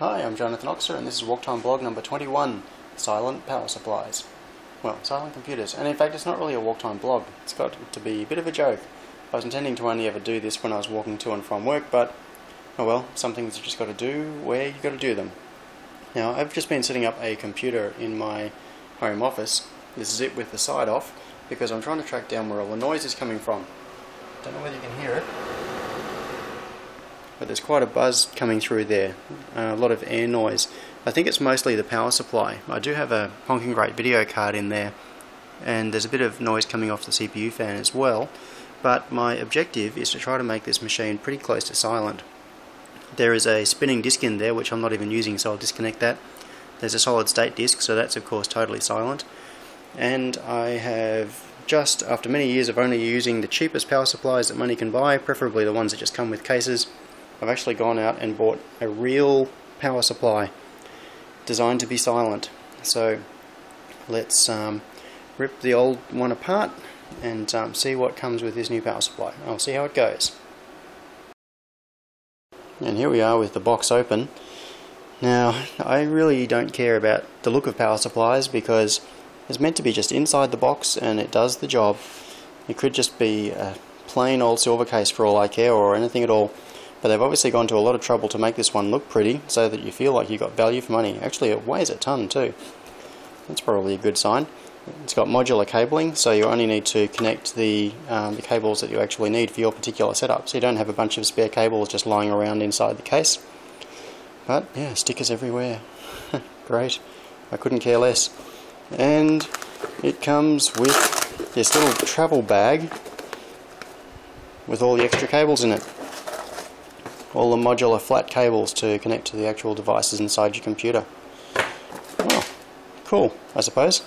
Hi, I'm Jonathan Oxer and this is Walktime Blog number 21, Silent Power Supplies. Well, silent computers. And in fact it's not really a Walktime blog, it's got to be a bit of a joke. I was intending to only ever do this when I was walking to and from work, but oh well, some things you just got to do where you got to do them. Now, I've just been setting up a computer in my home office. This is it with the side off, because I'm trying to track down where all the noise is coming from. Don't know whether you can hear it, but there's quite a buzz coming through there, a lot of air noise. I think it's mostly the power supply. I do have a honking great video card in there, and there's a bit of noise coming off the CPU fan as well, but my objective is to try to make this machine pretty close to silent. There is a spinning disk in there which I'm not even using, so I'll disconnect that. There's a solid state disk, so that's of course totally silent, and I have just, after many years of only using the cheapest power supplies that money can buy, preferably the ones that just come with cases, I've actually gone out and bought a real power supply designed to be silent. So let's rip the old one apart and see what comes with this new power supply. I'll see how it goes. And here we are with the box open. Now, I really don't care about the look of power supplies because it's meant to be just inside the box and it does the job. It could just be a plain old silver case for all I care, or anything at all. But they've obviously gone to a lot of trouble to make this one look pretty so that you feel like you got value for money. Actually, it weighs a ton too. That's probably a good sign. It's got modular cabling, so you only need to connect the cables that you actually need for your particular setup. So you don't have a bunch of spare cables just lying around inside the case. But yeah, stickers everywhere. Great. I couldn't care less. And it comes with this little travel bag with all the extra cables in it. All the modular flat cables to connect to the actual devices inside your computer. Well, cool, I suppose.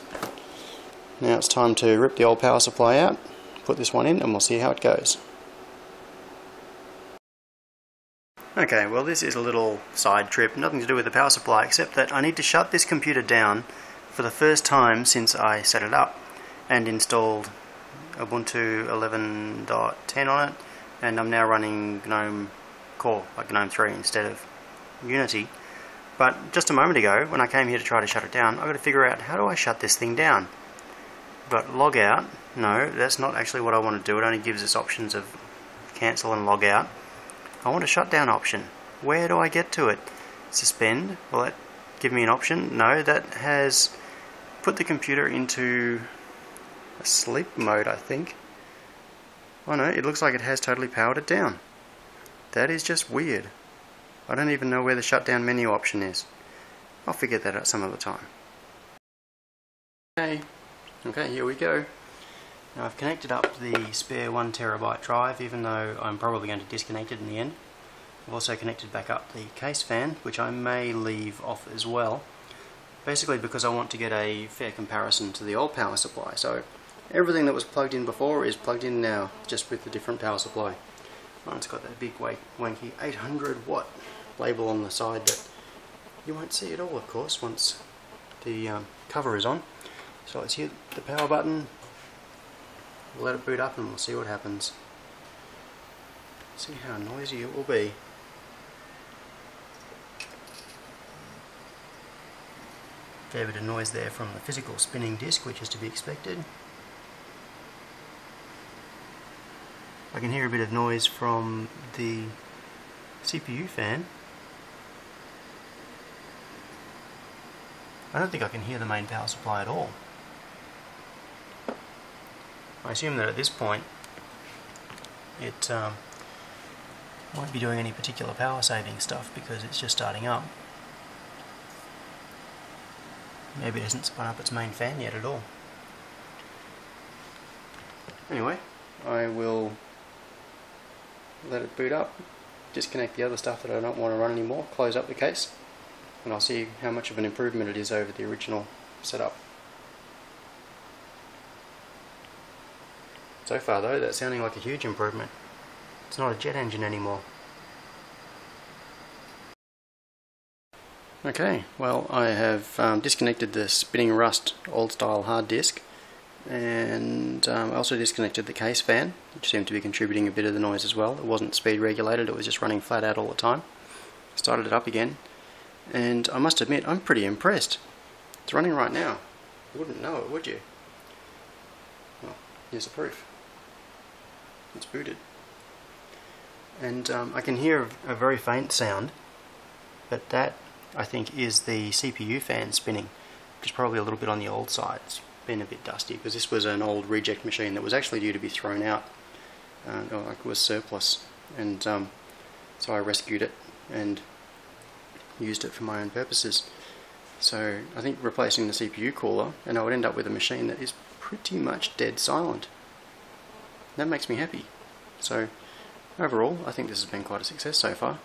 Now it's time to rip the old power supply out, put this one in, and we'll see how it goes. Okay, well this is a little side trip, nothing to do with the power supply, except that I need to shut this computer down for the first time since I set it up and installed Ubuntu 11.10 on it, and I'm now running GNOME Core, like GNOME 3 instead of Unity. But just a moment ago, when I came here to try to shut it down, I've got to figure out, how do I shut this thing down? But log out, no, that's not actually what I want to do. It only gives us options of cancel and log out. I want a shutdown option. Where do I get to it? Suspend, will that give me an option? No, that has put the computer into a sleep mode, I think. Oh no, it looks like it has totally powered it down. That is just weird. I don't even know where the shutdown menu option is. I'll figure that out some other time. Okay, here we go. Now I've connected up the spare 1TB drive, even though I'm probably going to disconnect it in the end. I've also connected back up the case fan, which I may leave off as well. Basically because I want to get a fair comparison to the old power supply. So everything that was plugged in before is plugged in now, just with the different power supply. It's got that big wanky 800 watt label on the side that you won't see at all, of course, once the cover is on. So let's hit the power button, we'll let it boot up and we'll see what happens. See how noisy it will be. Fair bit of noise there from the physical spinning disc, which is to be expected. I can hear a bit of noise from the CPU fan. I don't think I can hear the main power supply at all. I assume that at this point it won't be doing any particular power saving stuff because it's just starting up. Maybe it hasn't spun up its main fan yet at all. Anyway, I will let it boot up, disconnect the other stuff that I don't want to run anymore, close up the case, and I'll see how much of an improvement it is over the original setup. So far though, that's sounding like a huge improvement. It's not a jet engine anymore. Okay, well I have disconnected the spinning rust old style hard disk, and I also disconnected the case fan, which seemed to be contributing a bit of the noise as well. It wasn't speed regulated, it was just running flat out all the time. Started it up again, and I must admit I'm pretty impressed. It's running right now. You wouldn't know it, would you? Well, here's the proof. It's booted. And I can hear a very faint sound, but that I think is the CPU fan spinning, which is probably a little bit on the old side. It's been a bit dusty because this was an old reject machine that was actually due to be thrown out. It was surplus, and so I rescued it and used it for my own purposes. So I think replacing the CPU cooler, and I would end up with a machine that is pretty much dead silent. That makes me happy. So overall, I think this has been quite a success so far.